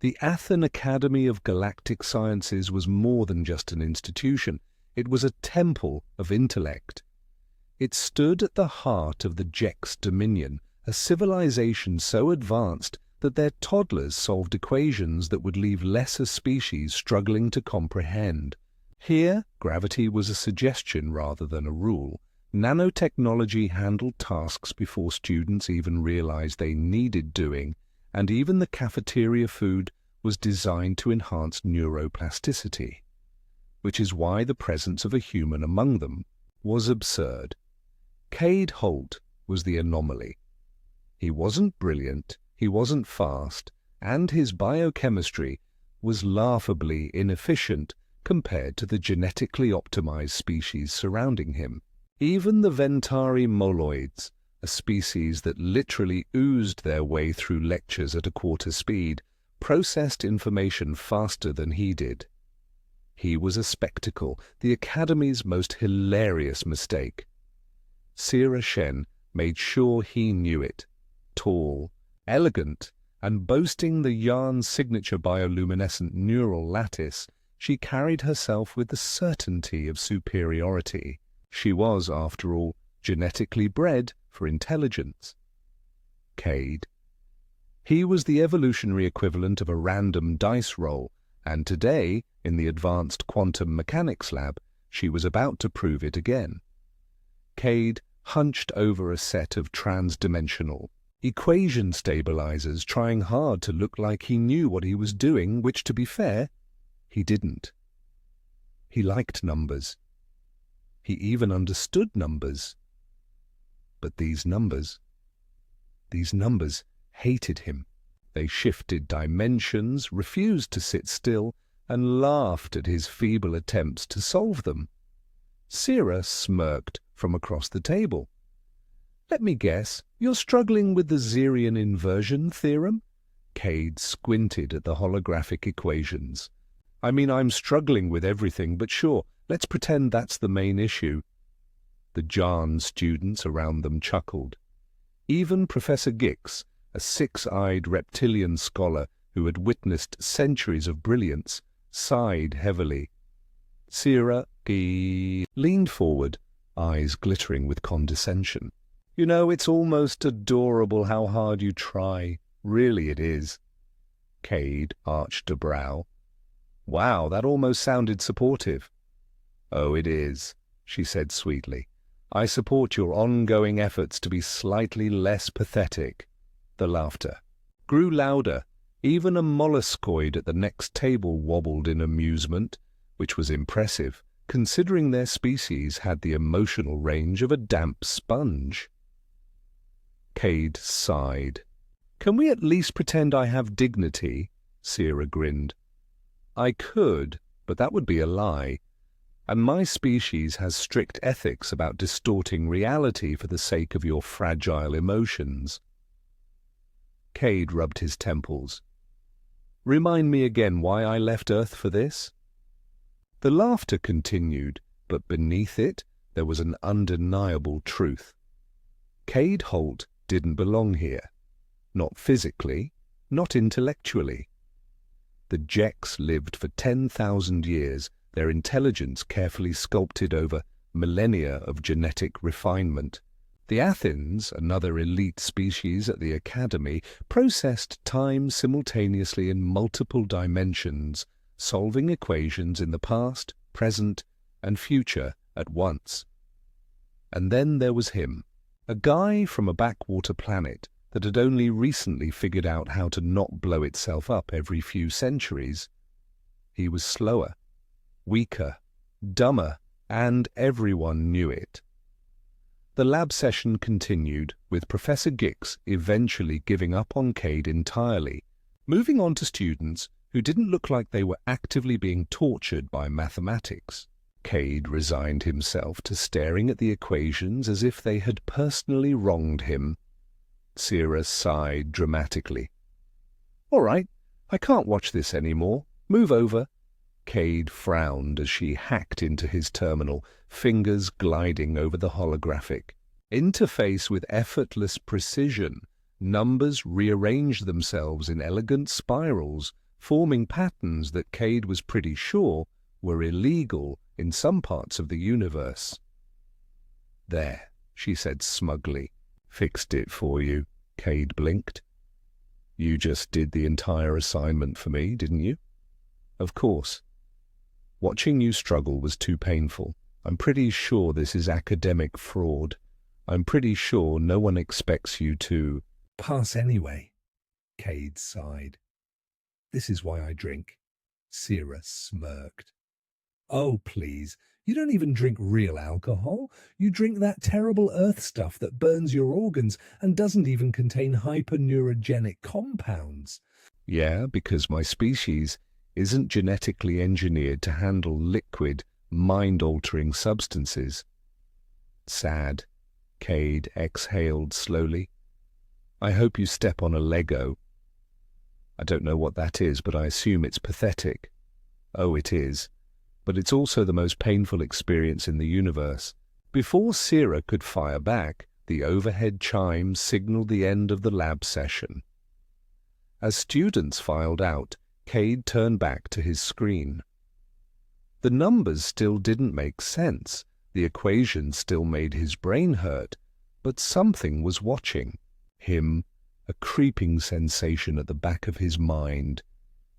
The Athens Academy of Galactic Sciences was more than just an institution. It was a temple of intellect. It stood at the heart of the Jex Dominion, a civilization so advanced that their toddlers solved equations that would leave lesser species struggling to comprehend. Here, gravity was a suggestion rather than a rule. Nanotechnology handled tasks before students even realized they needed doing, and even the cafeteria food was designed to enhance neuroplasticity, which is why the presence of a human among them was absurd. Cade Holt was the anomaly. He wasn't brilliant, he wasn't fast, and his biochemistry was laughably inefficient compared to the genetically optimized species surrounding him. Even the Ventari moloids, a species that literally oozed their way through lectures at a quarter speed, processed information faster than he did. He was a spectacle, the Academy's most hilarious mistake. Sira Shen made sure he knew it. Tall, elegant, and boasting the yarn's signature bioluminescent neural lattice, she carried herself with the certainty of superiority. She was, after all, genetically bred for intelligence. Cade. He was the evolutionary equivalent of a random dice roll, and today, in the advanced quantum mechanics lab, she was about to prove it again. Cade hunched over a set of trans-dimensional equation stabilizers, trying hard to look like he knew what he was doing, which, to be fair, he didn't. He liked numbers. He even understood numbers. But these numbers hated him. They shifted dimensions, refused to sit still, and laughed at his feeble attempts to solve them. Sira smirked from across the table. "Let me guess, you're struggling with the Zerian inversion theorem?" Cade squinted at the holographic equations. "I mean, I'm struggling with everything, but sure, let's pretend that's the main issue." The Jarn students around them chuckled. Even Professor Gix, a six-eyed reptilian scholar who had witnessed centuries of brilliance, sighed heavily. Sira leaned forward, eyes glittering with condescension. "You know, it's almost adorable how hard you try. Really it is." Cade arched a brow. "Wow, that almost sounded supportive." "Oh, it is," she said sweetly. "I support your ongoing efforts to be slightly less pathetic." The laughter grew louder. Even a molluscoid at the next table wobbled in amusement, which was impressive, considering their species had the emotional range of a damp sponge. Cade sighed. "Can we at least pretend I have dignity?" Sira grinned. "I could, but that would be a lie. And my species has strict ethics about distorting reality for the sake of your fragile emotions." Cade rubbed his temples. "Remind me again why I left Earth for this?" The laughter continued, but beneath it there was an undeniable truth. Cade Holt didn't belong here. Not physically, not intellectually. The Jex lived for 10,000 years, their intelligence carefully sculpted over millennia of genetic refinement. The Athens, another elite species at the Academy, processed time simultaneously in multiple dimensions, solving equations in the past, present, and future at once. And then there was him, a guy from a backwater planet that had only recently figured out how to not blow itself up every few centuries. He was slower, weaker, dumber, and everyone knew it. The lab session continued, with Professor Gix eventually giving up on Cade entirely, moving on to students who didn't look like they were actively being tortured by mathematics. Cade resigned himself to staring at the equations as if they had personally wronged him. Sira sighed dramatically. "All right, I can't watch this anymore. Move over." Cade frowned as she hacked into his terminal, fingers gliding over the holographic interface with effortless precision. Numbers rearranged themselves in elegant spirals, forming patterns that Cade was pretty sure were illegal in some parts of the universe. "There," she said smugly. "Fixed it for you," Cade blinked. "You just did the entire assignment for me, didn't you?" "Of course. Watching you struggle was too painful. I'm pretty sure this is academic fraud. I'm pretty sure no one expects you to—" "Pass anyway," Cade sighed. "This is why I drink." Sira smirked. "Oh, please. You don't even drink real alcohol. You drink that terrible earth stuff that burns your organs and doesn't even contain hyperneurogenic compounds." "Yeah, because my species isn't genetically engineered to handle liquid, mind-altering substances." "Sad," Cade exhaled slowly. "I hope you step on a Lego. I don't know what that is, but I assume it's pathetic." "Oh, it is. But it's also the most painful experience in the universe." Before Sira could fire back, the overhead chime signaled the end of the lab session. As students filed out, Cade turned back to his screen. The numbers still didn't make sense. The equations still made his brain hurt, but something was watching him, a creeping sensation at the back of his mind.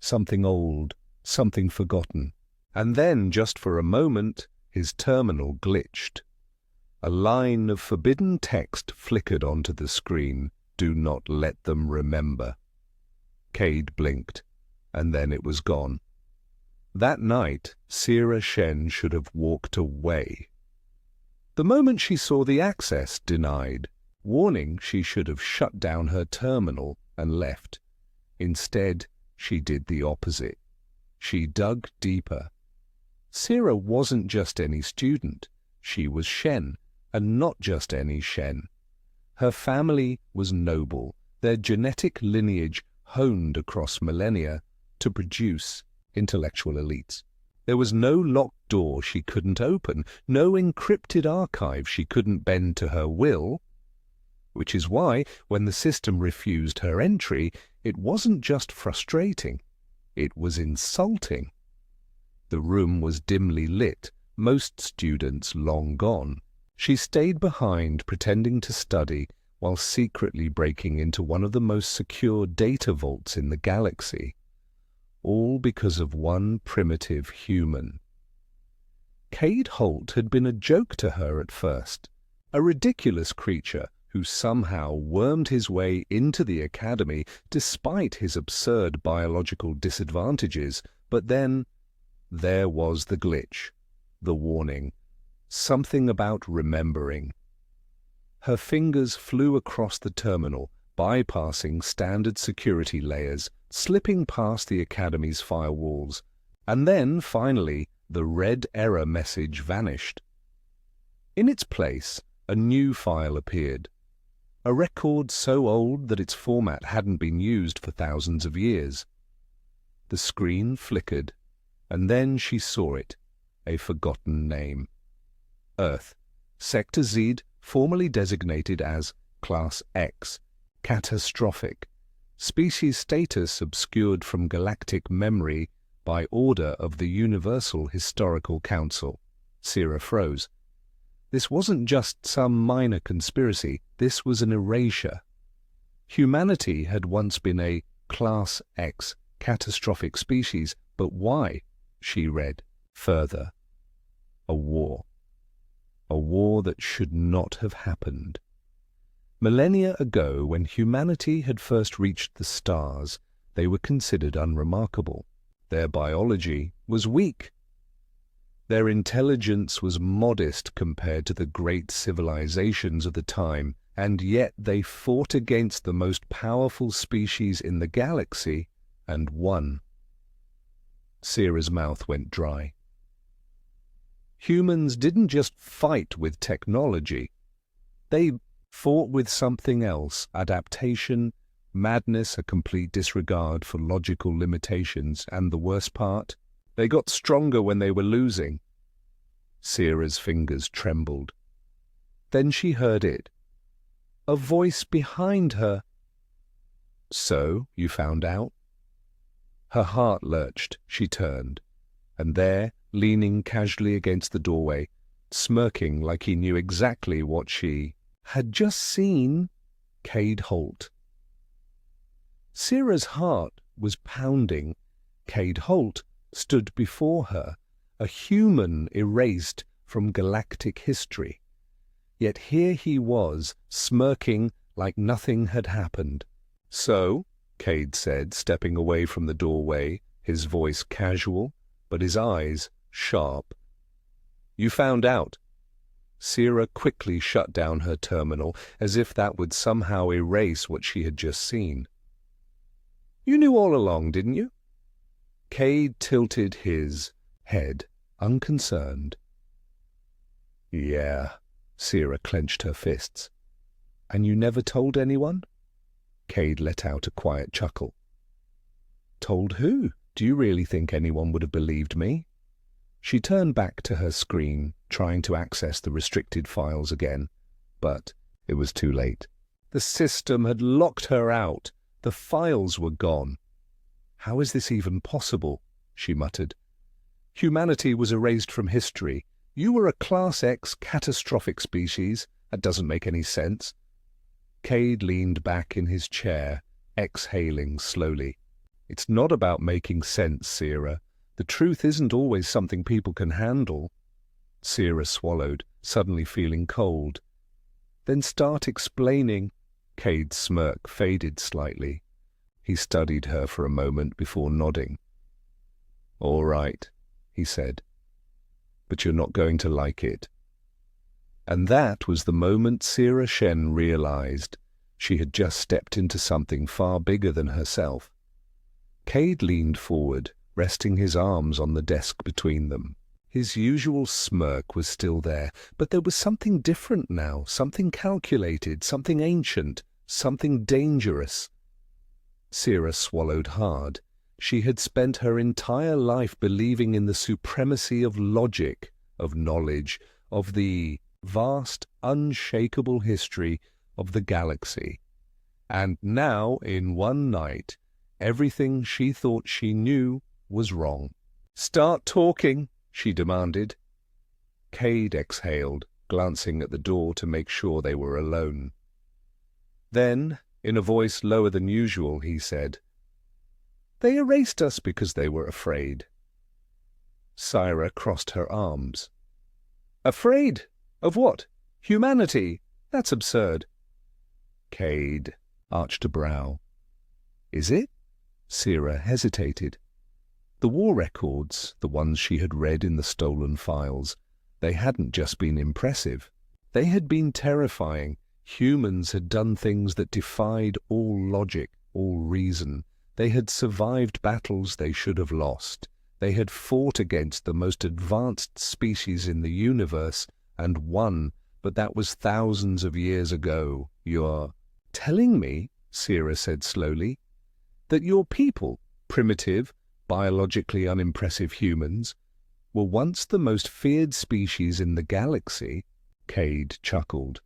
Something old, something forgotten. And then, just for a moment, his terminal glitched. A line of forbidden text flickered onto the screen. "Do not let them remember." Cade blinked, and then it was gone. That night, Sira Shen should have walked away. The moment she saw the access denied warning, she should have shut down her terminal and left. Instead, she did the opposite. She dug deeper. Sira wasn't just any student. She was Shen, and not just any Shen. Her family was noble, their genetic lineage honed across millennia to produce intellectual elites. There was no locked door she couldn't open, no encrypted archive she couldn't bend to her will. Which is why, when the system refused her entry, it wasn't just frustrating, it was insulting. The room was dimly lit, most students long gone. She stayed behind, pretending to study, while secretly breaking into one of the most secure data vaults in the galaxy. All because of one primitive human. Cade Holt had been a joke to her at first, a ridiculous creature who somehow wormed his way into the academy despite his absurd biological disadvantages, but then there was the glitch, the warning, something about remembering. Her fingers flew across the terminal, bypassing standard security layers, slipping past the Academy's firewalls, and then, finally, the red error message vanished. In its place, a new file appeared, a record so old that its format hadn't been used for thousands of years. The screen flickered, and then she saw it, a forgotten name. Earth, Sector Z, formerly designated as Class X, catastrophic, species status obscured from galactic memory by order of the Universal Historical Council. Sira froze. This wasn't just some minor conspiracy, this was an erasure. Humanity had once been a Class X catastrophic species, but why? She read further. A war. A war that should not have happened. Millennia ago, when humanity had first reached the stars, they were considered unremarkable. Their biology was weak. Their intelligence was modest compared to the great civilizations of the time, and yet they fought against the most powerful species in the galaxy and won. Sira's mouth went dry. Humans didn't just fight with technology. They fought with something else, adaptation, madness, a complete disregard for logical limitations, and the worst part, they got stronger when they were losing. Sira's fingers trembled. Then she heard it. A voice behind her. "So, you found out?" Her heart lurched. She turned. And there, leaning casually against the doorway, smirking like he knew exactly what she had just seen, Cade Holt. Sira's heart was pounding. Cade Holt stood before her, a human erased from galactic history. Yet here he was, smirking like nothing had happened. "So," Cade said, stepping away from the doorway, his voice casual, but his eyes sharp. "You found out." Sira quickly shut down her terminal, as if that would somehow erase what she had just seen. "You knew all along, didn't you?" Cade tilted his head, unconcerned. "Yeah." Sira clenched her fists. "And you never told anyone?" Cade let out a quiet chuckle. "Told who? Do you really think anyone would have believed me?" She turned back to her screen, trying to access the restricted files again, but it was too late. The system had locked her out. The files were gone. "How is this even possible?" she muttered. "Humanity was erased from history. You were a Class X catastrophic species. That doesn't make any sense." Cade leaned back in his chair, exhaling slowly. "It's not about making sense, Sira. The truth isn't always something people can handle." Sira swallowed, suddenly feeling cold. "Then start explaining." Cade's smirk faded slightly. He studied her for a moment before nodding. "All right," he said. "But you're not going to like it." And that was the moment Sira Shen realized she had just stepped into something far bigger than herself. Cade leaned forward, resting his arms on the desk between them. His usual smirk was still there, but there was something different now, something calculated, something ancient, something dangerous. Sira swallowed hard. She had spent her entire life believing in the supremacy of logic, of knowledge, of the vast, unshakable history of the galaxy. And now, in one night, everything she thought she knew was wrong. "Start talking," she demanded. Cade exhaled, glancing at the door to make sure they were alone. Then, in a voice lower than usual, he said, "They erased us because they were afraid." Sira crossed her arms. "Afraid? Of what? Humanity? That's absurd." Cade arched a brow. "Is it?" Sira hesitated. The war records, the ones she had read in the stolen files, they hadn't just been impressive. They had been terrifying. Humans had done things that defied all logic, all reason. They had survived battles they should have lost. They had fought against the most advanced species in the universe and won, but that was thousands of years ago. "You're telling me," Sira said slowly, "that your people, primitive, biologically unimpressive humans, were once the most feared species in the galaxy?" Cade chuckled.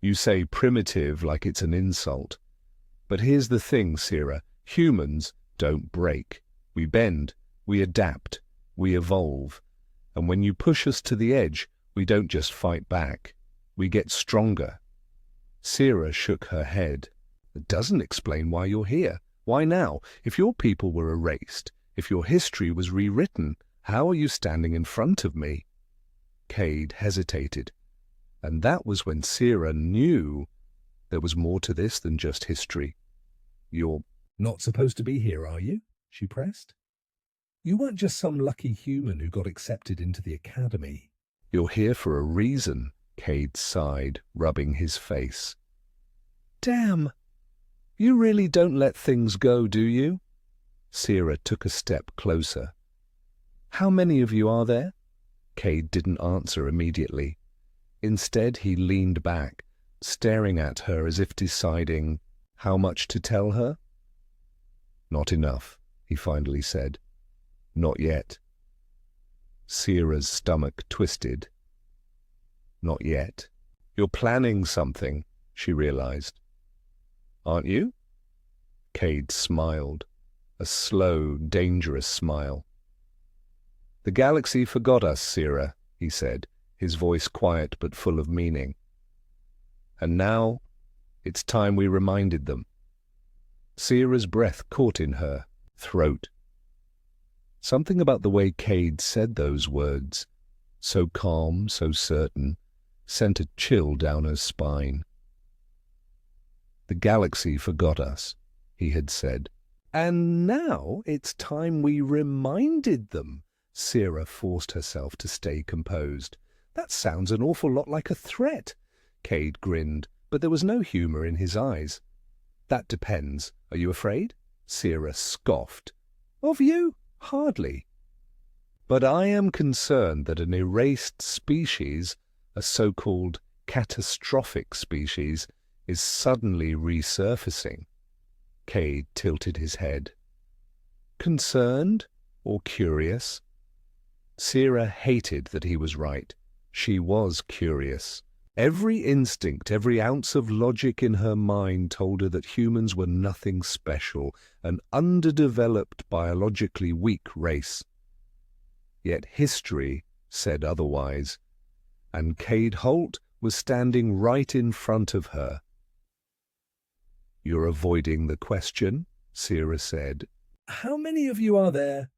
"You say primitive like it's an insult. But here's the thing, Sira. Humans don't break. We bend, we adapt, we evolve. And when you push us to the edge, we don't just fight back. We get stronger." Sira shook her head. "It doesn't explain why you're here. Why now? If your people were erased, if your history was rewritten, how are you standing in front of me?" Cade hesitated. And that was when Sira knew there was more to this than just history. "You're not supposed to be here, are you?" she pressed. "You weren't just some lucky human who got accepted into the academy. You're here for a reason," Cade sighed, rubbing his face. "Damn! You really don't let things go, do you?" Sira took a step closer. "How many of you are there?" Cade didn't answer immediately. Instead, he leaned back, staring at her as if deciding how much to tell her. "Not enough," he finally said. "Not yet." Sira's stomach twisted. "Not yet. You're planning something," she realized. "Aren't you?" Cade smiled. a slow, dangerous smile. "The galaxy forgot us, Sira," he said, his voice quiet but full of meaning. "And now it's time we reminded them." Sira's breath caught in her throat. Something about the way Cade said those words, so calm, so certain, sent a chill down her spine. "The galaxy forgot us," he had said. "And now it's time we reminded them." Sira forced herself to stay composed. "That sounds an awful lot like a threat." Cade grinned, but there was no humour in his eyes. "That depends. Are you afraid?" Sira scoffed. "Of you? Hardly. But I am concerned that an erased species, a so-called catastrophic species, is suddenly resurfacing." Cade tilted his head. "Concerned or curious?" Sira hated that he was right. She was curious. Every instinct, every ounce of logic in her mind told her that humans were nothing special, an underdeveloped, biologically weak race. Yet history said otherwise, and Cade Holt was standing right in front of her. "You're avoiding the question," Sira said. "How many of you are there?"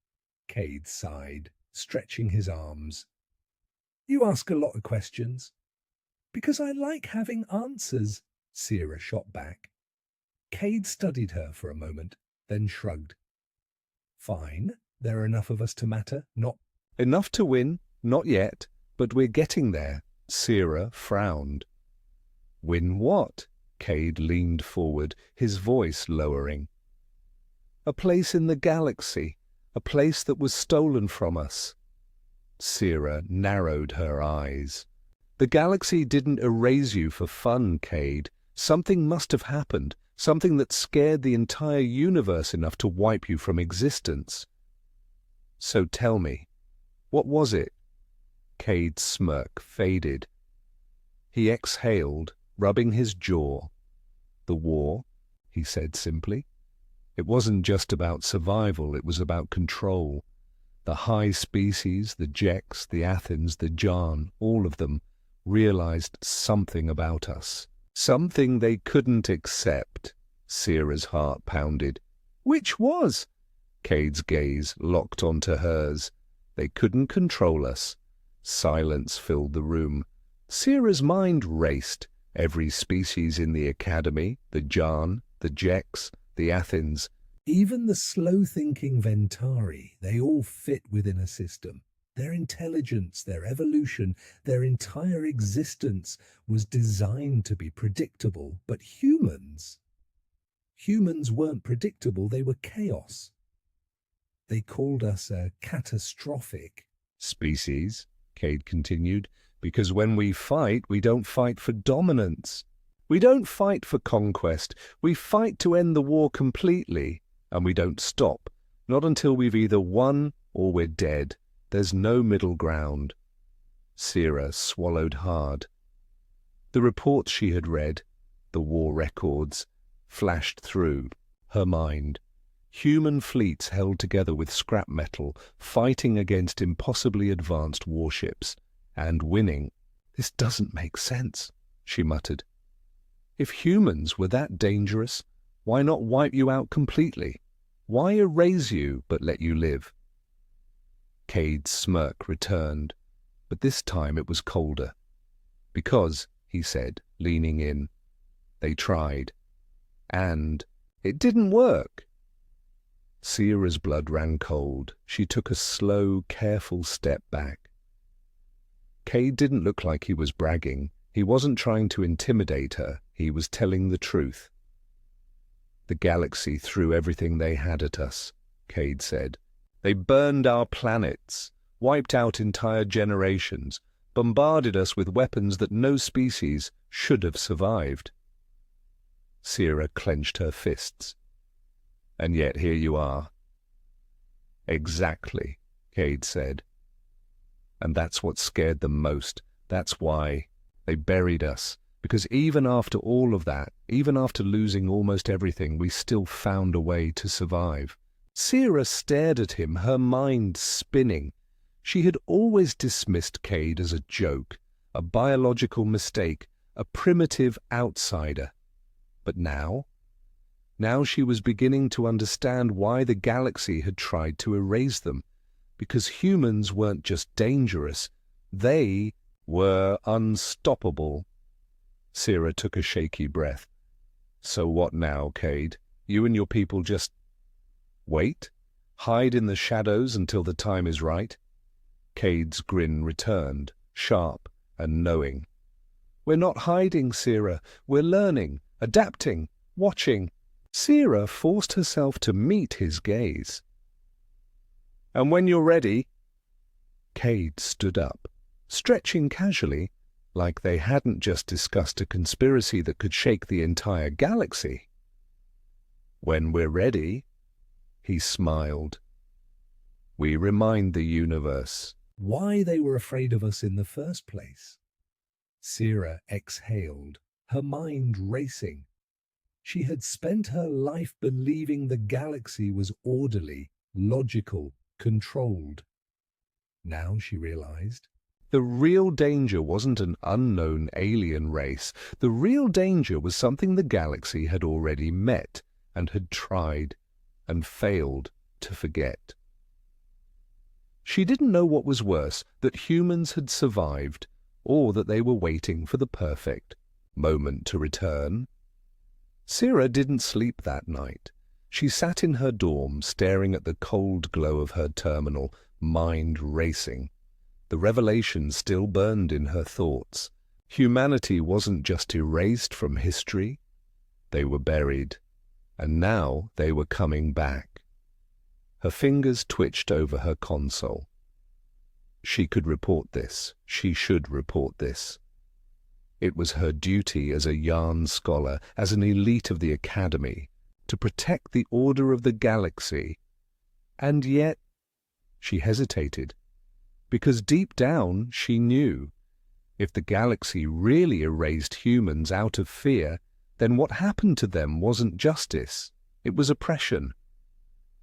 Cade sighed, stretching his arms. "You ask a lot of questions." "Because I like having answers," Sira shot back. Cade studied her for a moment, then shrugged. "Fine, there are enough of us to matter. Not enough to win, not yet, but we're getting there." Sira frowned. "Win what?" Cade leaned forward, his voice lowering. "A place in the galaxy, a place that was stolen from us." Sira narrowed her eyes. "The galaxy didn't erase you for fun, Cade. Something must have happened, something that scared the entire universe enough to wipe you from existence. So tell me, what was it?" Cade's smirk faded. He exhaled, rubbing his jaw. "The war," he said simply. "It wasn't just about survival, it was about control. The high species, the Jeks, the Athens, the Jan, all of them, realized something about us. Something they couldn't accept." Sira's heart pounded. "Which was?" Cade's gaze locked onto hers. "They couldn't control us." Silence filled the room. Sira's mind raced. Every species in the Academy, the Jan, the Jeks, the Athens, even the slow-thinking Ventari, they all fit within a system. Their intelligence, their evolution, their entire existence was designed to be predictable. But humans weren't predictable, they were chaos. "They called us a catastrophic species," Cade continued, "because when we fight, we don't fight for dominance. We don't fight for conquest. We fight to end the war completely, and we don't stop, not until we've either won or we're dead. There's no middle ground." Sira swallowed hard. The reports she had read, the war records, flashed through her mind. Human fleets held together with scrap metal, fighting against impossibly advanced warships, and winning. "This doesn't make sense," she muttered. "If humans were that dangerous, why not wipe you out completely? Why erase you but let you live?" Cade's smirk returned, but this time it was colder. "Because," he said, leaning in, "they tried. And it didn't work." Sira's blood ran cold. She took a slow, careful step back. Cade didn't look like he was bragging. He wasn't trying to intimidate her. He was telling the truth. "The galaxy threw everything they had at us," Cade said. "They burned our planets, wiped out entire generations, bombarded us with weapons that no species should have survived." Sira clenched her fists. "And yet here you are." "Exactly," Cade said. "And that's what scared them most. That's why they buried us. Because even after all of that, even after losing almost everything, we still found a way to survive. Sierra stared at him, her mind spinning. She had always dismissed Cade as a joke, a biological mistake, a primitive outsider. But now she was beginning to understand why the galaxy had tried to erase them. Because humans weren't just dangerous, they were unstoppable. Sierra took a shaky breath. So what now, Cade? You and your people just wait? Hide in the shadows until the time is right? Cade's grin returned, sharp and knowing. We're not hiding, Sierra. We're learning, adapting, watching. Sierra forced herself to meet his gaze. And when you're ready... Cade stood up, stretching casually, like they hadn't just discussed a conspiracy that could shake the entire galaxy. When we're ready, he smiled. We remind the universe why they were afraid of us in the first place. Sierra exhaled, her mind racing. She had spent her life believing the galaxy was orderly, logical, controlled. Now she realized the real danger wasn't an unknown alien race. The real danger was something the galaxy had already met and had tried and failed to forget. She didn't know what was worse, that humans had survived, or that they were waiting for the perfect moment to return. Sierra didn't sleep that night. She sat in her dorm, staring at the cold glow of her terminal, mind racing. The revelation still burned in her thoughts. Humanity wasn't just erased from history. They were buried, and now they were coming back. Her fingers twitched over her console. She could report this. She should report this. It was her duty as a Yarn scholar, as an elite of the Academy, to protect the order of the galaxy. And yet, she hesitated, because deep down she knew, if the galaxy really erased humans out of fear, then what happened to them wasn't justice, it was oppression.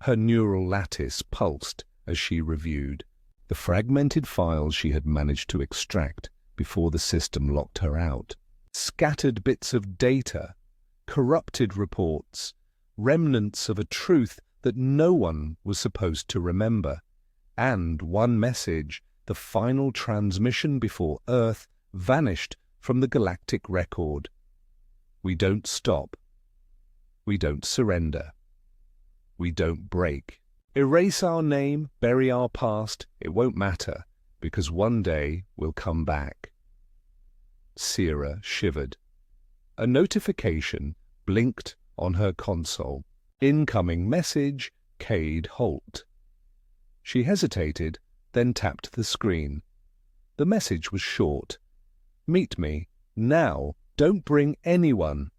Her neural lattice pulsed as she reviewed the fragmented files she had managed to extract before the system locked her out. Scattered bits of data, corrupted reports, remnants of a truth that no one was supposed to remember, and one message, the final transmission before Earth vanished from the galactic record. We don't stop. We don't surrender. We don't break. Erase our name, bury our past, it won't matter, because one day we'll come back. Sierra shivered. A notification blinked on her console. Incoming message, Cade Holt. She hesitated, then tapped the screen. The message was short. Meet me, now, don't bring anyone.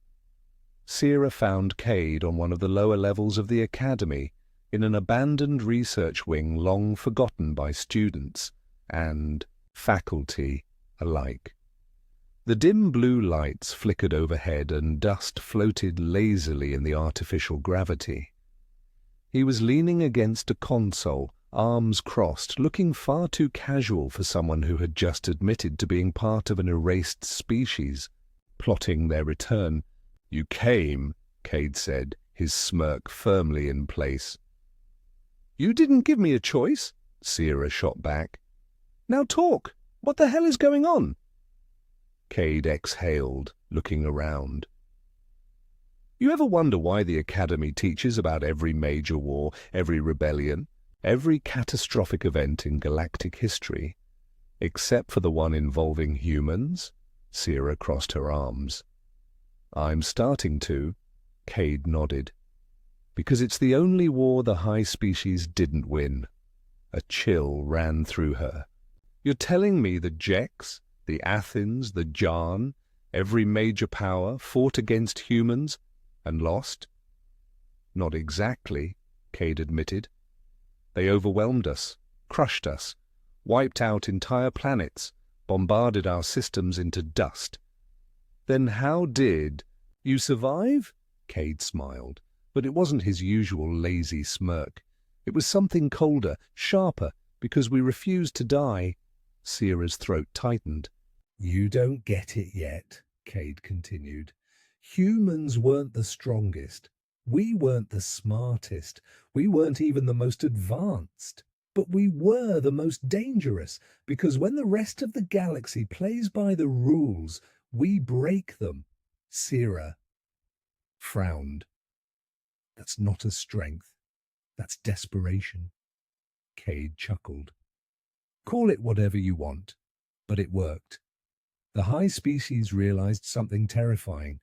Sierra found Cade on one of the lower levels of the Academy, in an abandoned research wing long forgotten by students and faculty alike. The dim blue lights flickered overhead and dust floated lazily in the artificial gravity. He was leaning against a console, arms crossed, looking far too casual for someone who had just admitted to being part of an erased species, plotting their return. You came, Cade said, his smirk firmly in place. You didn't give me a choice, Sierra shot back. Now talk. What the hell is going on? Cade exhaled, looking around. You ever wonder why the Academy teaches about every major war, every rebellion, every catastrophic event in galactic history, except for the one involving humans? Sierra crossed her arms. I'm starting to, Cade nodded. Because it's the only war the high species didn't win. A chill ran through her. You're telling me the Jex, the Athens, the Jarn, every major power fought against humans and lost? Not exactly, Cade admitted. They overwhelmed us, crushed us, wiped out entire planets, bombarded our systems into dust. Then how did you survive? Cade smiled, but it wasn't his usual lazy smirk. It was something colder, sharper, because we refused to die. Sierra's throat tightened. You don't get it yet, Cade continued. Humans weren't the strongest. We weren't the smartest. We weren't even the most advanced. But we were the most dangerous, because when the rest of the galaxy plays by the rules, we break them. Sierra frowned. That's not a strength. That's desperation. Cade chuckled. Call it whatever you want, but it worked. The high species realized something terrifying.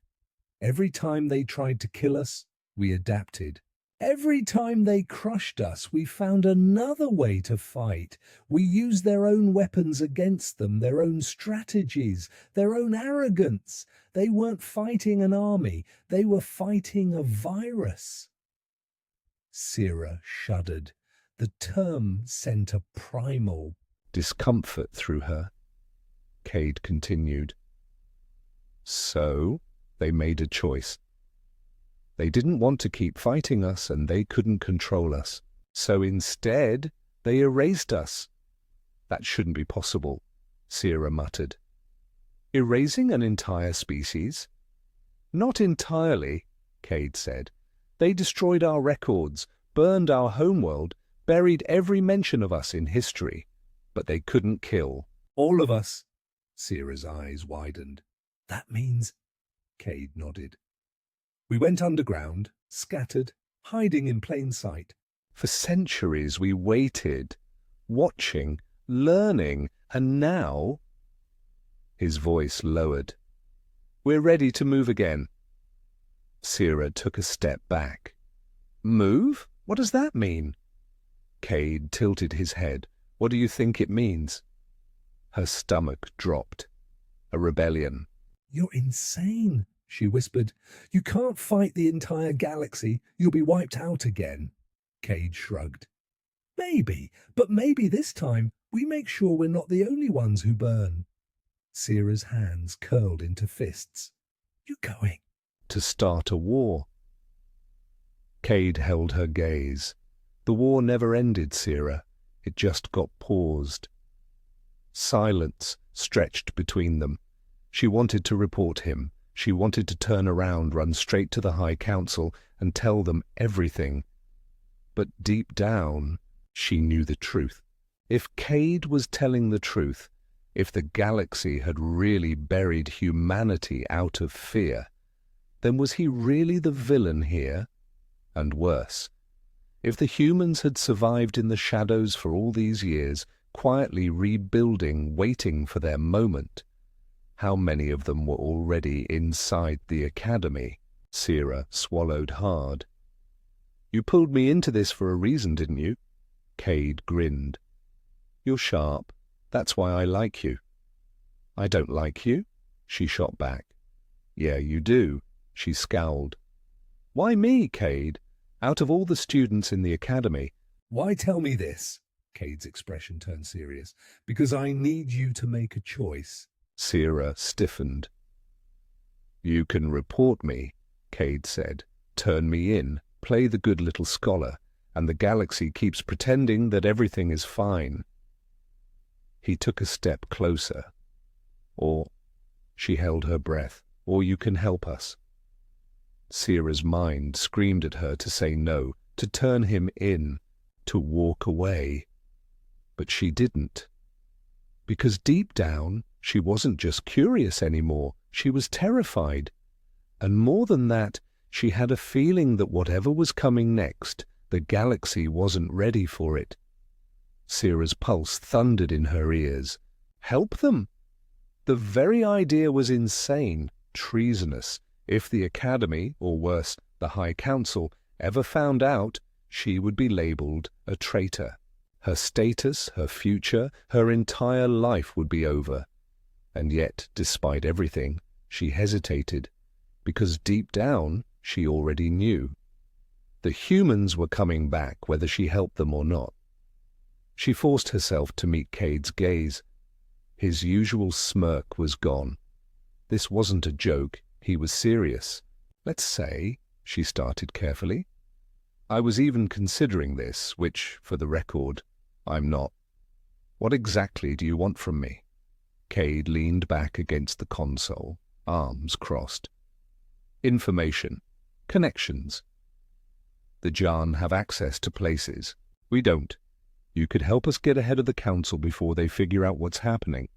Every time they tried to kill us, we adapted. Every time they crushed us, we found another way to fight. We used their own weapons against them, their own strategies, their own arrogance. They weren't fighting an army, they were fighting a virus. Sierra shuddered. The term sent a primal discomfort through her. Cade continued. So, they made a choice. They didn't want to keep fighting us, and they couldn't control us. So instead, they erased us. That shouldn't be possible, Sierra muttered. Erasing an entire species? Not entirely, Cade said. They destroyed our records, burned our homeworld, buried every mention of us in history. But they couldn't kill. All of us. Sierra's eyes widened. That means... Cade nodded. We went underground, scattered, hiding in plain sight. For centuries we waited, watching, learning, and now... His voice lowered. We're ready to move again. Sierra took a step back. Move? What does that mean? Cade tilted his head. What do you think it means? Her stomach dropped. A rebellion. You're insane, she whispered. You can't fight the entire galaxy. You'll be wiped out again. Cade shrugged. Maybe, but maybe this time we make sure we're not the only ones who burn. Sierra's hands curled into fists. You're going to start a war. Cade held her gaze. The war never ended, Sierra. It just got paused. Silence stretched between them. She wanted to report him. She wanted to turn around, run straight to the High Council, and tell them everything. But deep down, she knew the truth. If Cade was telling the truth, if the galaxy had really buried humanity out of fear, then was he really the villain here? And worse, if the humans had survived in the shadows for all these years, quietly rebuilding, waiting for their moment, how many of them were already inside the academy? Sierra swallowed hard. You pulled me into this for a reason, didn't you? Cade grinned. You're sharp. That's why I like you. I don't like you? She shot back. Yeah, you do. She scowled. Why me, Cade? Out of all the students in the academy. Why tell me this? Cade's expression turned serious. Because I need you to make a choice. Sierra stiffened. You can report me, Cade said. Turn me in, play the good little scholar, and the galaxy keeps pretending that everything is fine. He took a step closer. Or, she held her breath, or you can help us. Sierra's mind screamed at her to say no, to turn him in, to walk away. But she didn't. Because deep down, she wasn't just curious anymore, she was terrified. And more than that, she had a feeling that whatever was coming next, the galaxy wasn't ready for it. Sierra's pulse thundered in her ears. Help them? The very idea was insane, treasonous. If the Academy, or worse, the High Council, ever found out, she would be labelled a traitor. Her status, her future, her entire life would be over. And yet, despite everything, she hesitated, because deep down she already knew. The humans were coming back, whether she helped them or not. She forced herself to meet Cade's gaze. His usual smirk was gone. This wasn't a joke, he was serious. Let's say, she started carefully, I was even considering this, which, for the record, I'm not. What exactly do you want from me? Cade leaned back against the console, arms crossed. Information. Connections. The Jan have access to places. We don't. You could help us get ahead of the council before they figure out what's happening.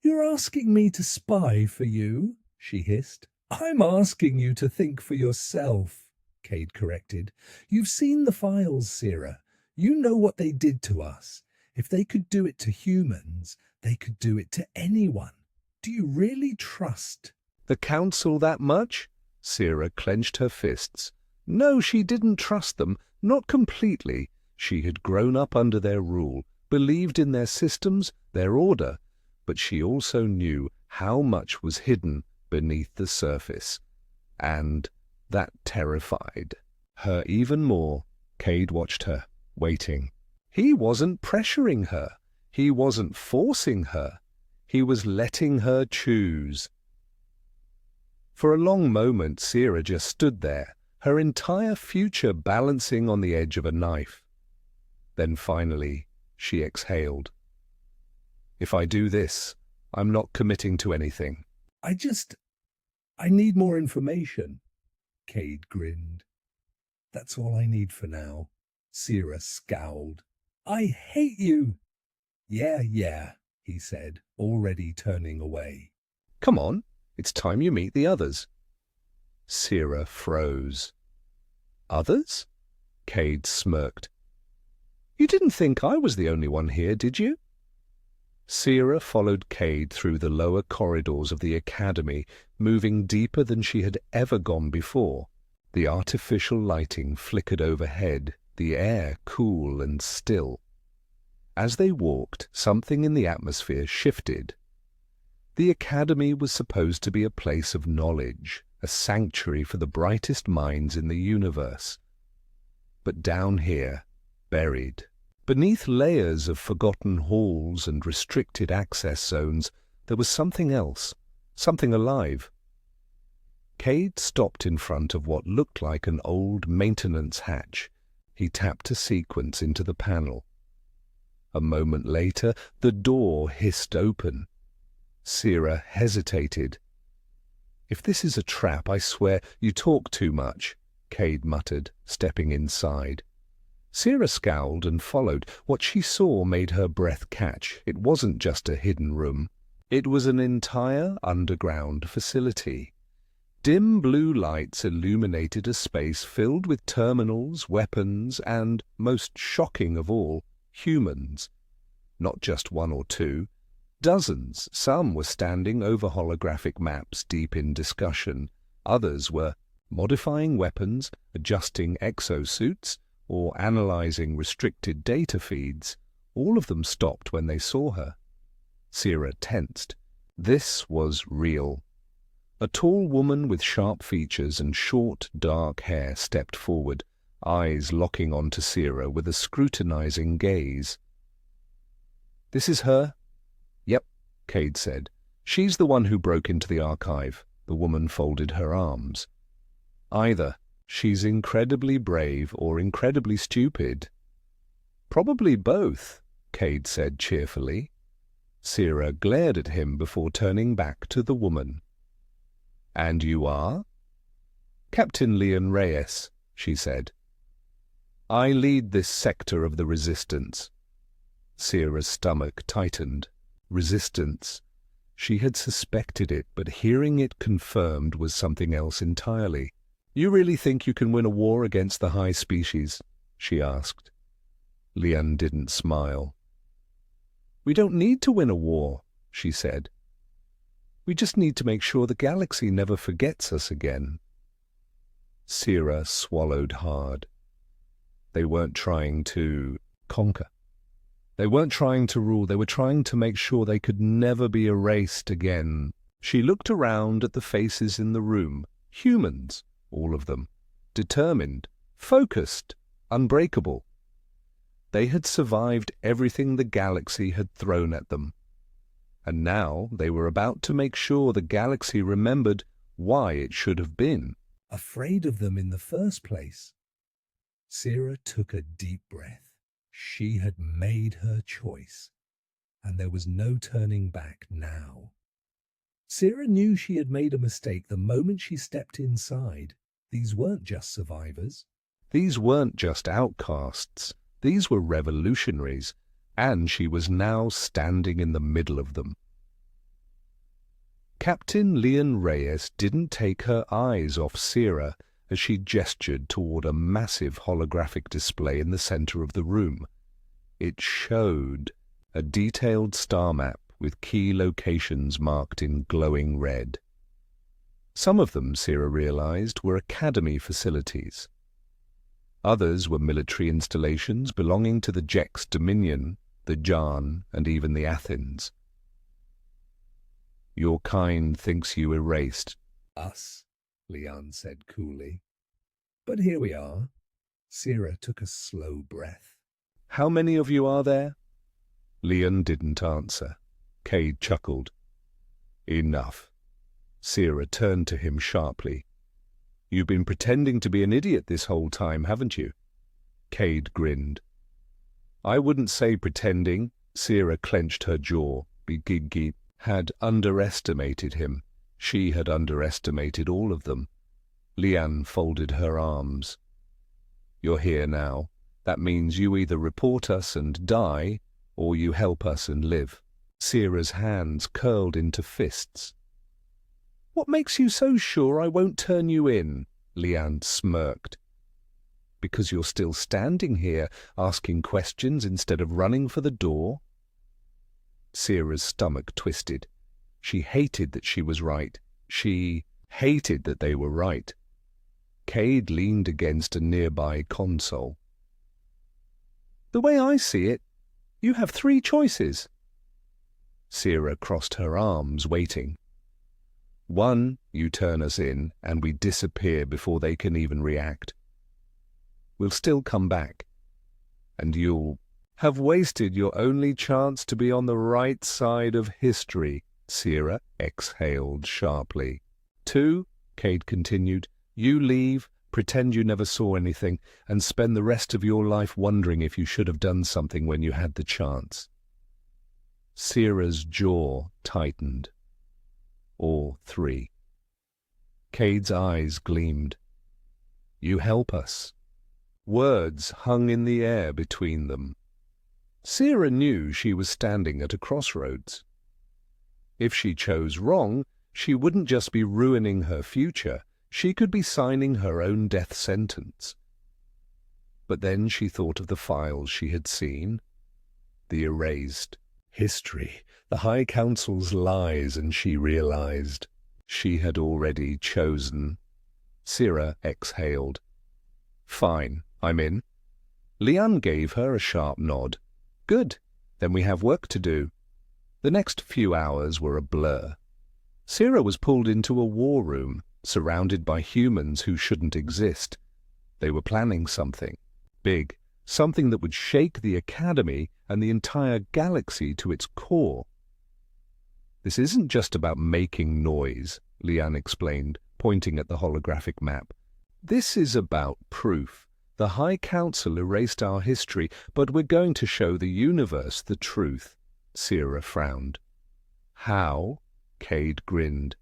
You're asking me to spy for you, she hissed. I'm asking you to think for yourself, Cade corrected. You've seen the files, Sira. You know what they did to us. If they could do it to humans, they could do it to anyone. Do you really trust? The council that much? Sira clenched her fists. No, she didn't trust them. Not completely. She had grown up under their rule, believed in their systems, their order, but she also knew how much was hidden beneath the surface. And that terrified her even more. Cade watched her, waiting. He wasn't pressuring her. He wasn't forcing her. He was letting her choose. For a long moment, Sira just stood there, her entire future balancing on the edge of a knife. Then finally, she exhaled. If I do this, I'm not committing to anything. I need more information. Cade grinned. That's all I need for now. Sira scowled. I hate you. Yeah, he said, already turning away. Come on, it's time you meet the others. Sira froze. Others? Cade smirked. You didn't think I was the only one here, did you? Sira followed Cade through the lower corridors of the academy, moving deeper than she had ever gone before. The artificial lighting flickered overhead, the air cool and still. As they walked, something in the atmosphere shifted. The academy was supposed to be a place of knowledge, a sanctuary for the brightest minds in the universe. But down here, buried, beneath layers of forgotten halls and restricted access zones, there was something else, something alive. Cade stopped in front of what looked like an old maintenance hatch. He tapped a sequence into the panel. A moment later, the door hissed open. Sira hesitated. If this is a trap, I swear, you talk too much, Cade muttered, stepping inside. Sira scowled and followed. What she saw made her breath catch. It wasn't just a hidden room. It was an entire underground facility. Dim blue lights illuminated a space filled with terminals, weapons, and, most shocking of all, humans. Not just one or two. Dozens. Some were standing over holographic maps deep in discussion. Others were modifying weapons, adjusting exosuits, or analyzing restricted data feeds. All of them stopped when they saw her. Sira tensed. This was real. A tall woman with sharp features and short, dark hair stepped forward, eyes locking onto Sira with a scrutinizing gaze. This is her? Yep, Cade said. She's the one who broke into the archive. The woman folded her arms. Either she's incredibly brave or incredibly stupid. Probably both, Cade said cheerfully. Sira glared at him before turning back to the woman. And you are? Captain Leon Reyes, she said. I lead this sector of the Resistance. Sira's stomach tightened. Resistance. She had suspected it, but hearing it confirmed was something else entirely. You really think you can win a war against the high species? She asked. Leon didn't smile. We don't need to win a war, she said. We just need to make sure the galaxy never forgets us again. Sira swallowed hard. They weren't trying to conquer. They weren't trying to rule. They were trying to make sure they could never be erased again. She looked around at the faces in the room. Humans, all of them. Determined, focused, unbreakable. They had survived everything the galaxy had thrown at them. And now they were about to make sure the galaxy remembered why it should have been. Afraid of them in the first place. Sira took a deep breath. She had made her choice, and there was no turning back now. Sira knew she had made a mistake the moment she stepped inside. These weren't just survivors. These weren't just outcasts. These were revolutionaries, and she was now standing in the middle of them. Captain Leon Reyes didn't take her eyes off Sira as she gestured toward a massive holographic display in the center of the room. It showed a detailed star map with key locations marked in glowing red. Some of them, Sira realized, were academy facilities. Others were military installations belonging to the Jex Dominion, the Jan, and even the Athens. Your kind thinks you erased Us, Leon said coolly. But here we are. Sira took a slow breath. How many of you are there? Leon didn't answer. Cade chuckled. Enough. Sira turned to him sharply. You've been pretending to be an idiot this whole time, haven't you? Cade grinned. I wouldn't say pretending. Sira clenched her jaw. Bigiggi had underestimated him. She had underestimated all of them. Leanne folded her arms. You're here now. That means you either report us and die, or you help us and live. Sira's hands curled into fists. What makes you so sure I won't turn you in? Leanne smirked. Because you're still standing here, asking questions instead of running for the door? Sira's stomach twisted. She hated that she was right. She hated that they were right. Cade leaned against a nearby console. The way I see it, you have 3 choices. Sira crossed her arms, waiting. 1, you turn us in, and we disappear before they can even react. We'll still come back, and you'll have wasted your only chance to be on the right side of history, Sira exhaled sharply. 2, Cade continued, you leave, pretend you never saw anything, and spend the rest of your life wondering if you should have done something when you had the chance. Sira's jaw tightened. Or 3. Cade's eyes gleamed. You help us. Words hung in the air between them. Sira knew she was standing at a crossroads. If she chose wrong, she wouldn't just be ruining her future, she could be signing her own death sentence. But then she thought of the files she had seen, the erased history, the High Council's lies, and she realized she had already chosen. Sira exhaled. Fine, I'm in. Leanne gave her a sharp nod. Good, then we have work to do. The next few hours were a blur. Sira was pulled into a war room, surrounded by humans who shouldn't exist. They were planning something big, something that would shake the Academy and the entire galaxy to its core. This isn't just about making noise, Leanne explained, pointing at the holographic map. This is about proof. The High Council erased our history, but we're going to show the universe the truth. Sira frowned. How? Cade grinned.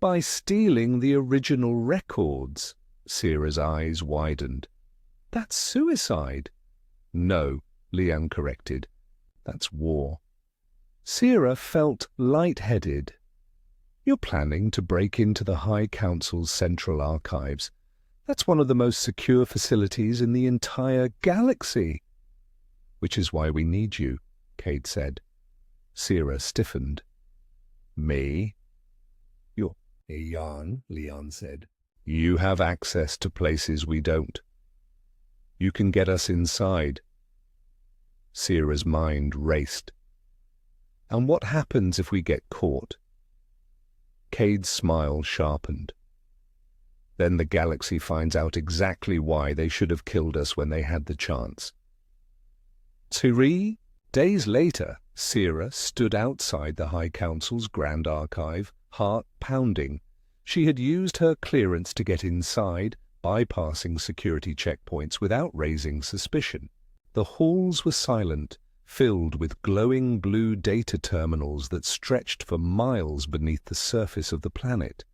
By stealing the original records. Sira's eyes widened. That's suicide. No, Leanne corrected. That's war. Sira felt light-headed. You're planning to break into the High Council's central archives. That's one of the most secure facilities in the entire galaxy. Which is why we need you, Cade said. Sira stiffened. Me? You're a yarn, Leon said. You have access to places we don't. You can get us inside. Sira's mind raced. And what happens if we get caught? Cade's smile sharpened. Then the galaxy finds out exactly why they should have killed us when they had the chance. 3 days later, Sira stood outside the High Council's Grand Archive, heart pounding. She had used her clearance to get inside, bypassing security checkpoints without raising suspicion. The halls were silent, filled with glowing blue data terminals that stretched for miles beneath the surface of the planet.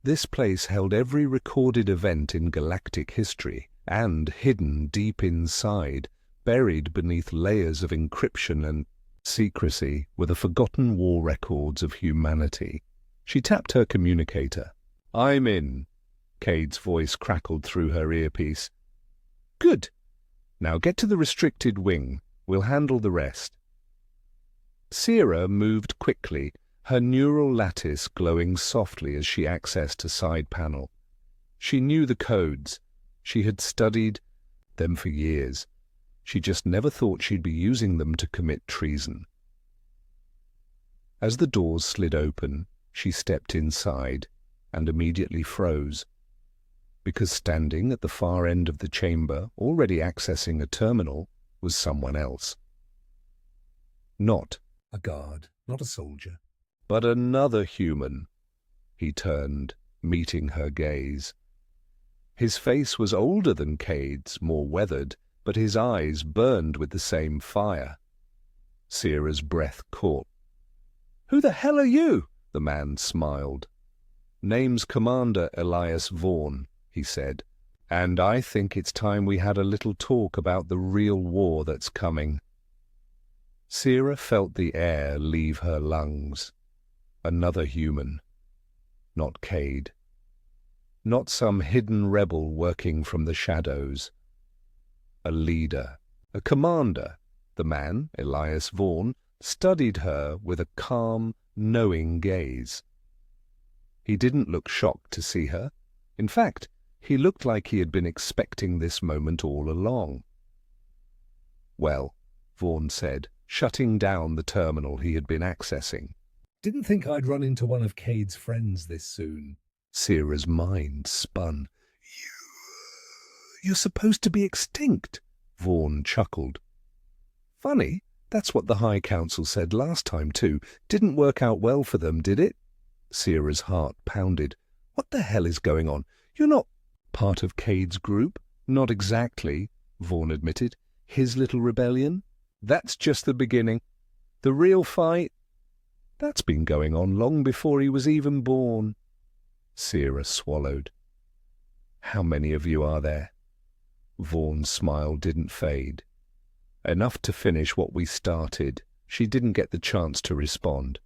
This place held every recorded event in galactic history, and hidden deep inside, buried beneath layers of encryption and secrecy, were the forgotten war records of humanity. She tapped her communicator. "I'm in," Cade's voice crackled through her earpiece. "Good. Now get to the restricted wing. We'll handle the rest." Sierra moved quickly, her neural lattice glowing softly as she accessed a side panel. She knew the codes. She had studied them for years. She just never thought she'd be using them to commit treason. As the doors slid open, she stepped inside and immediately froze, because standing at the far end of the chamber, already accessing a terminal, was someone else. Not a guard, not a soldier, but another human. He turned, meeting her gaze. His face was older than Cade's, more weathered, but his eyes burned with the same fire. Sierra's breath caught. "Who the hell are you?" the man smiled. "Name's Commander Elias Vaughn," he said, "and I think it's time we had a little talk about the real war that's coming." Sierra felt the air leave her lungs. Another human. Not Cade. Not some hidden rebel working from the shadows. A leader, a commander. The man, Elias Vaughn, studied her with a calm, knowing gaze. He didn't look shocked to see her. In fact, he looked like he had been expecting this moment all along. "Well," Vaughn said, shutting down the terminal he had been accessing. "Didn't think I'd run into one of Cade's friends this soon." Sierra's mind spun. You're supposed to be extinct," Vaughn chuckled. "Funny, that's what the High Council said last time too. Didn't work out well for them, did it?" Sierra's heart pounded. "What the hell is going on? You're not part of Cade's group?" "Not exactly," Vaughn admitted. "His little rebellion? That's just the beginning. The real fight? That's been going on long before he was even born." Sierra swallowed. "How many of you are there?" Vaughn's smile didn't fade. "Enough to finish what we started." She didn't get the chance to respond,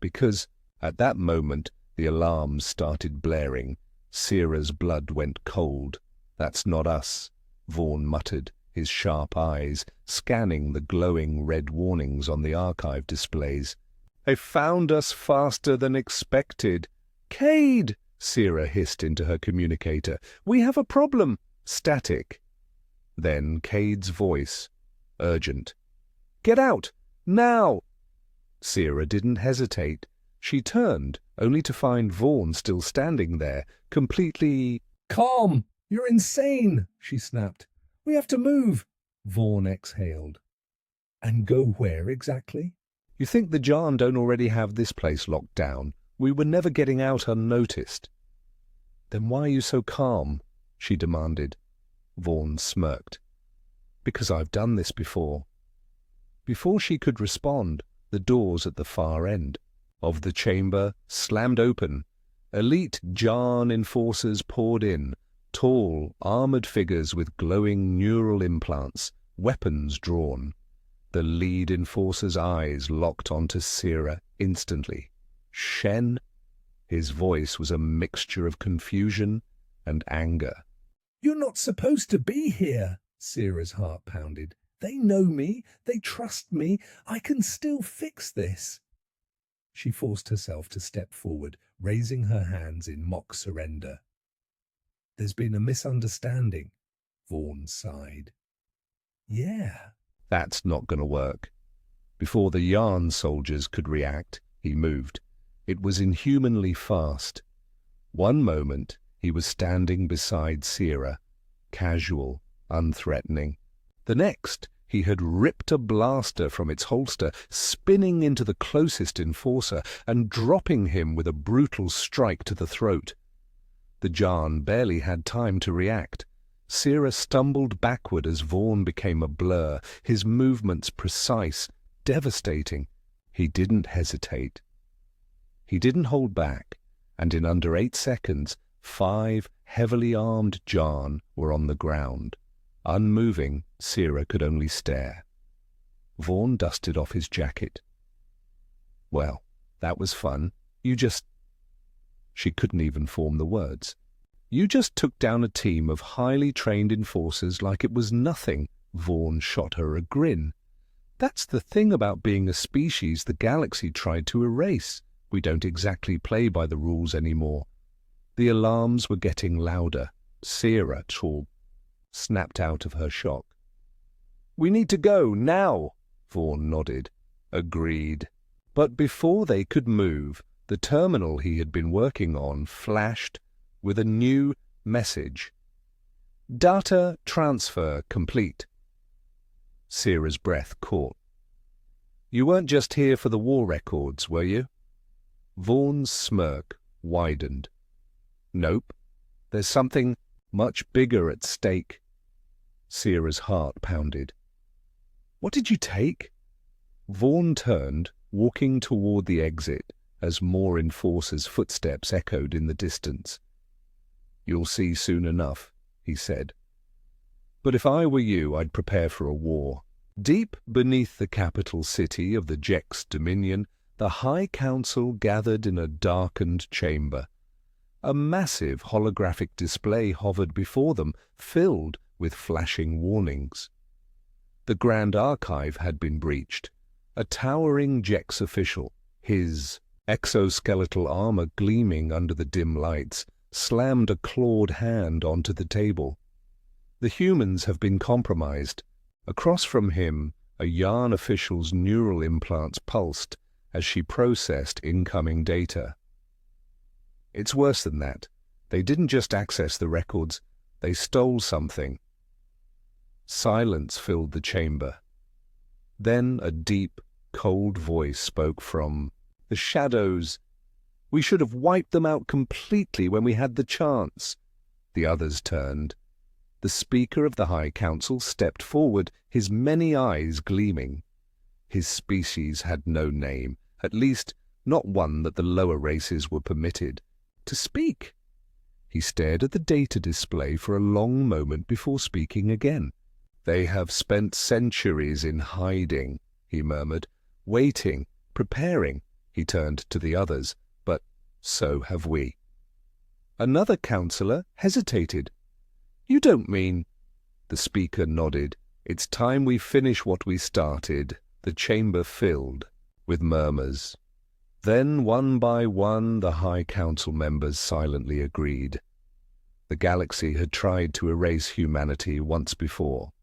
because at that moment the alarms started blaring. Sierra's blood went cold. "That's not us," Vaughn muttered, his sharp eyes scanning the glowing red warnings on the archive displays. "They found us faster than expected." "Cade!" Sierra hissed into her communicator. "We have a problem." Static. Then Cade's voice, urgent. "Get out! Now!" Sierra didn't hesitate. She turned, only to find Vaughn still standing there, completely... "Calm! You're insane!" she snapped. "We have to move!" Vaughn exhaled. "And go where exactly?" "You think the Jan don't already have this place locked down? We were never getting out unnoticed." "Then why are you so calm?" she demanded. Vaughn smirked. "Because I've done this before." Before she could respond, the doors at the far end of the chamber slammed open. Elite Jan enforcers poured in, tall, armored figures with glowing neural implants, weapons drawn. The lead enforcer's eyes locked onto Sierra instantly. "Shen?" His voice was a mixture of confusion and anger. "You're not supposed to be here!" Sierra's heart pounded. "They know me. They trust me. I can still fix this." She forced herself to step forward, raising her hands in mock surrender. "There's been a misunderstanding," Vaughn sighed. "Yeah." "That's not going to work." Before the Yarn soldiers could react, he moved. It was inhumanly fast. One moment, he was standing beside Sierra, casual, unthreatening. The next, he had ripped a blaster from its holster, spinning into the closest enforcer and dropping him with a brutal strike to the throat. The Jarn barely had time to react. Sira stumbled backward as Vaughn became a blur, his movements precise, devastating. He didn't hesitate. He didn't hold back, and in under 8 seconds, 5 heavily armed Jarn were on the ground. Unmoving, Sira could only stare. Vaughn dusted off his jacket. "Well, that was fun. You just—" She couldn't even form the words. "You just took down a team of highly trained enforcers like it was nothing." Vaughn shot her a grin. "That's the thing about being a species the galaxy tried to erase. We don't exactly play by the rules anymore." The alarms were getting louder. Sira snapped out of her shock. "We need to go, now!" Vaughn nodded. "Agreed." But before they could move, the terminal he had been working on flashed with a new message. "Data transfer complete." Sira's breath caught. "You weren't just here for the war records, were you?" Vaughn's smirk widened. "Nope. There's something much bigger at stake." Sira's heart pounded. "What did you take?" Vaughn turned, walking toward the exit as more enforcers' footsteps echoed in the distance. "You'll see soon enough," he said. "But if I were you, I'd prepare for a war." Deep beneath the capital city of the Jex Dominion, the High Council gathered in a darkened chamber. A massive holographic display hovered before them, filled with flashing warnings. The Grand Archive had been breached. A towering Jex official, his exoskeletal armor gleaming under the dim lights, slammed a clawed hand onto the table. "The humans have been compromised." Across from him, a Yarn official's neural implants pulsed as she processed incoming data. "It's worse than that. They didn't just access the records, they stole something." Silence filled the chamber. Then a deep, cold voice spoke from the shadows. "We should have wiped them out completely when we had the chance." The others turned. The Speaker of the High Council stepped forward, his many eyes gleaming. His species had no name, at least not one that the lower races were permitted to speak. He stared at the data display for a long moment before speaking again. "They have spent centuries in hiding," he murmured, "waiting, preparing." He turned to the others. "But so have we." Another councillor hesitated. "You don't mean—" The Speaker nodded. "It's time we finish what we started." The chamber filled with murmurs. Then, one by one, the High Council members silently agreed. The galaxy had tried to erase humanity once before.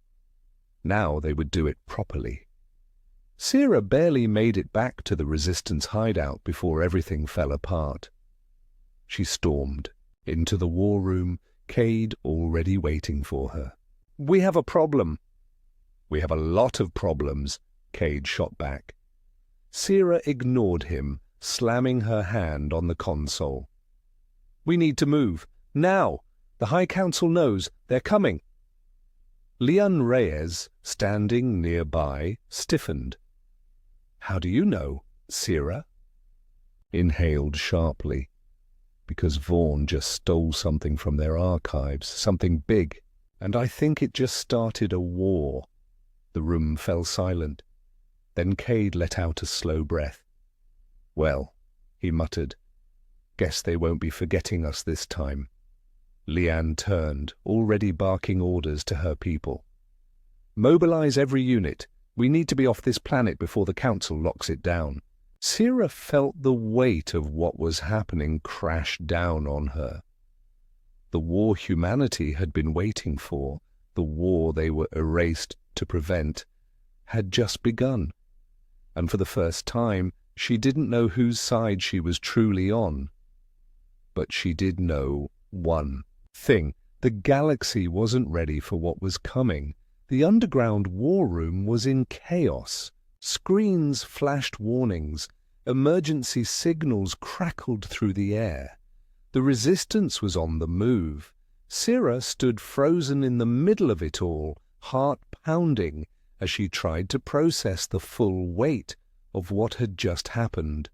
Now they would do it properly. Sira barely made it back to the Resistance hideout before everything fell apart. She stormed into the war room, Cade already waiting for her. "We have a problem." "We have a lot of problems," Cade shot back. Sira ignored him, slamming her hand on the console. "We need to move. Now! The High Council knows. They're coming." Leon Reyes, standing nearby, stiffened. "How do you know, Sira?" Inhaled sharply. "Because Vaughn just stole something from their archives, something big, and I think it just started a war." The room fell silent. Then Cade let out a slow breath. "Well," he muttered, "guess they won't be forgetting us this time." Leanne turned, already barking orders to her people. "Mobilize every unit. We need to be off this planet before the Council locks it down." Sira felt the weight of what was happening crash down on her. The war humanity had been waiting for, the war they were erased to prevent, had just begun. And for the first time, she didn't know whose side she was truly on. But she did know one thing. The galaxy wasn't ready for what was coming. The underground war room was in chaos. Screens flashed warnings. Emergency signals crackled through the air. The resistance was on the move. Sira stood frozen in the middle of it all, heart pounding, as she tried to process the full weight of what had just happened.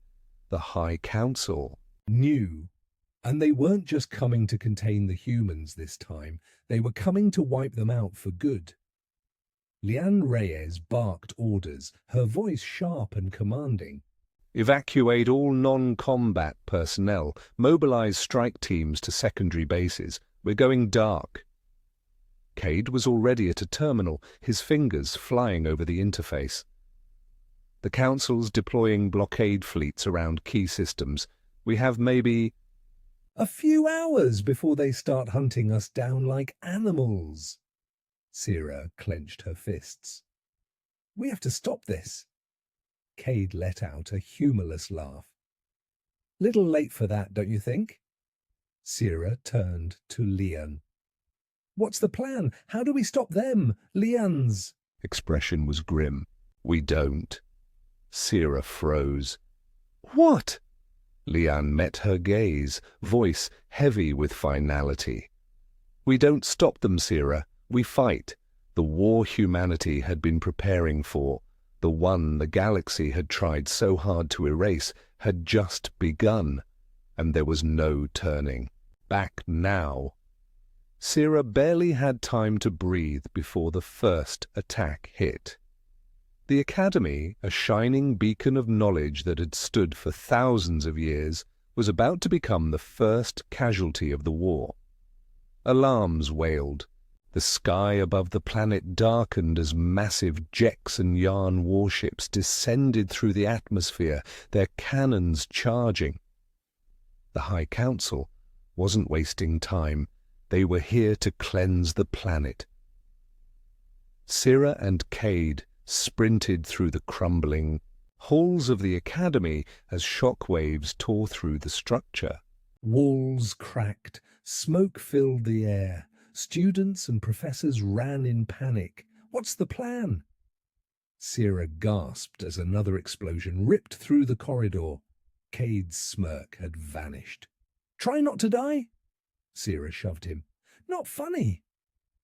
The High Council knew, and they weren't just coming to contain the humans this time, they were coming to wipe them out for good. Liane Reyes barked orders, her voice sharp and commanding. Evacuate all non-combat personnel. Mobilize strike teams to secondary bases. We're going dark. Cade was already at a terminal, his fingers flying over the interface. The Council's deploying blockade fleets around key systems. We have maybe a few hours before they start hunting us down like animals. Sira clenched her fists. We have to stop this. Cade let out a humorless laugh. Little late for that, don't you think? Sira turned to Liane. What's the plan? How do we stop them? Liane's expression was grim. We don't. Sira froze. What? Liane met her gaze, voice heavy with finality. We don't stop them, Sira. We fight. The war humanity had been preparing for, the one the galaxy had tried so hard to erase, had just begun, and there was no turning back now. Sira barely had time to breathe before the first attack hit. The Academy, a shining beacon of knowledge that had stood for thousands of years, was about to become the first casualty of the war. Alarms wailed. The sky above the planet darkened as massive Jex and Yarn warships descended through the atmosphere, their cannons charging. The High Council wasn't wasting time. They were here to cleanse the planet. Sira and Cade sprinted through the crumbling halls of the Academy as shockwaves tore through the structure. Walls cracked, smoke filled the air. Students and professors ran in panic. What's the plan? Sira gasped as another explosion ripped through the corridor. Cade's smirk had vanished. Try not to die? Sira shoved him. Not funny.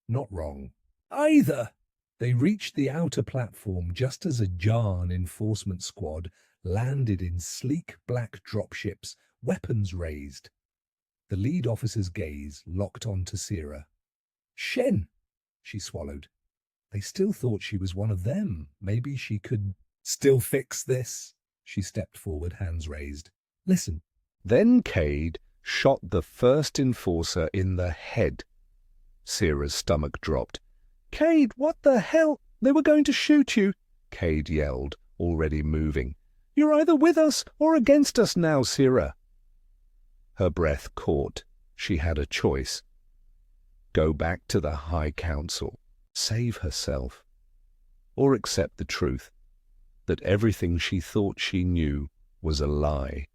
Not wrong. Either. They reached the outer platform just as a Jarn enforcement squad landed in sleek black dropships, weapons raised. The lead officer's gaze locked onto Sira. Shen, she swallowed. They still thought she was one of them. Maybe she could still fix this. She stepped forward, hands raised. Listen. Then Cade shot the first enforcer in the head. Sira's stomach dropped. Cade, what the hell? They were going to shoot you, Cade yelled, already moving. You're either with us or against us now, Sira. Her breath caught. She had a choice. Go back to the High Council, save herself, or accept the truth that everything she thought she knew was a lie.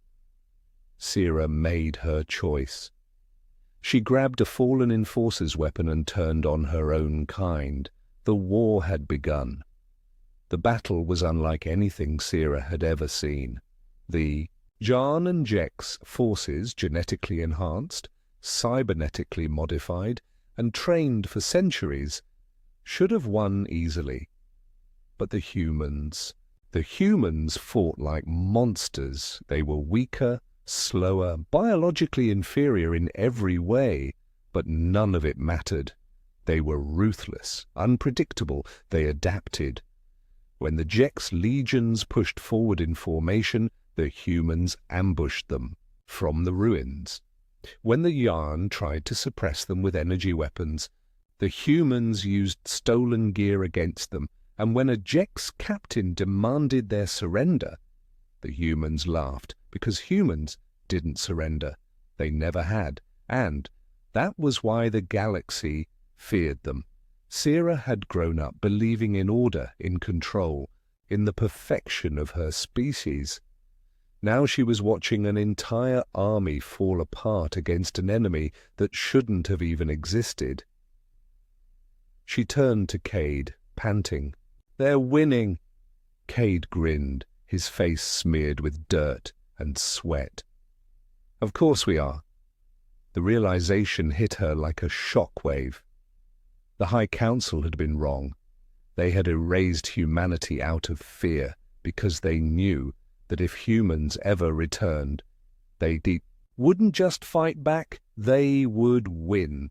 Sira made her choice. She grabbed a fallen enforcer's weapon and turned on her own kind. The war had begun. The battle was unlike anything Sira had ever seen. The Jarn and Jex forces, genetically enhanced, cybernetically modified, and trained for centuries, should have won easily. But the humans fought like monsters. They were weaker, slower, biologically inferior in every way, but none of it mattered. They were ruthless, unpredictable, they adapted. When the Jex legions pushed forward in formation, the humans ambushed them from the ruins. When the Yarn tried to suppress them with energy weapons, the humans used stolen gear against them, and when a Jex captain demanded their surrender, the humans laughed, because humans didn't surrender. They never had, and that was why the galaxy feared them. Sira had grown up believing in order, in control, in the perfection of her species. Now she was watching an entire army fall apart against an enemy that shouldn't have even existed. She turned to Cade, panting. They're winning. Cade grinned, his face smeared with dirt and sweat. Of course we are. The realization hit her like a shockwave. The High Council had been wrong. They had erased humanity out of fear because they knew that if humans ever returned, they wouldn't just fight back, they would win.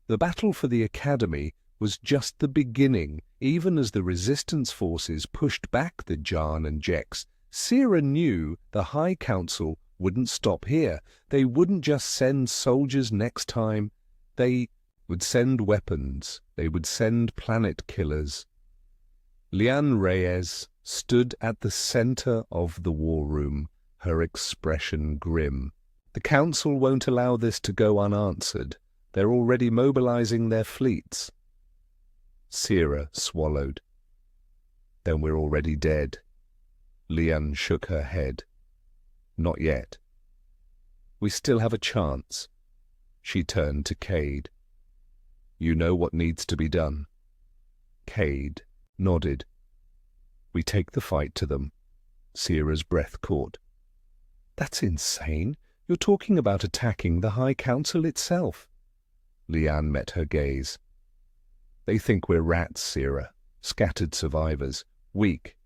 The battle for the Academy was just the beginning. Even as the resistance forces pushed back the Jan and Jex, Sira knew the High Council wouldn't stop here. They wouldn't just send soldiers next time. They would send weapons. They would send planet killers. Liane Reyes stood at the center of the war room, her expression grim. The Council won't allow this to go unanswered. They're already mobilizing their fleets. Sira swallowed. Then we're already dead. Liane shook her head. Not yet. We still have a chance. She turned to Cade. You know what needs to be done. Cade nodded. We take the fight to them. Sira's breath caught. That's insane. You're talking about attacking the High Council itself. Liane met her gaze. They think we're rats, Sira, scattered survivors, weak.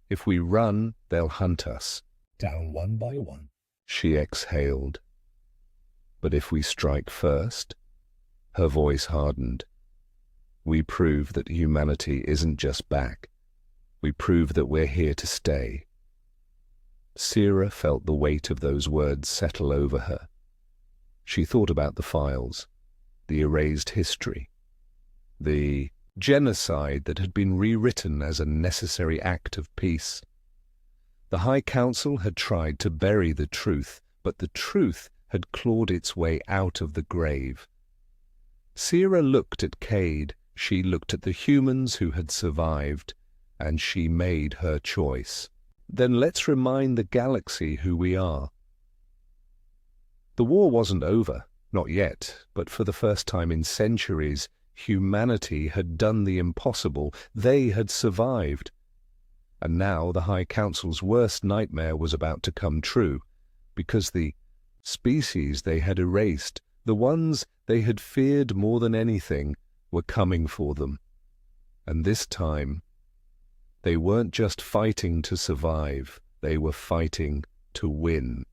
If we run, they'll hunt us. Down one by one. She exhaled. But if we strike first, her voice hardened. We prove that humanity isn't just back. We prove that we're here to stay. Sira felt the weight of those words settle over her. She thought about the files, the erased history, the genocide that had been rewritten as a necessary act of peace. The High Council had tried to bury the truth, but the truth had clawed its way out of the grave. Sira looked at Cade, she looked at the humans who had survived, and she made her choice. Then let's remind the galaxy who we are. The war wasn't over, not yet, but for the first time in centuries, humanity had done the impossible. They had survived. And now the High Council's worst nightmare was about to come true, because the species they had erased, the ones they had feared more than anything, were coming for them. And this time, they weren't just fighting to survive, they were fighting to win.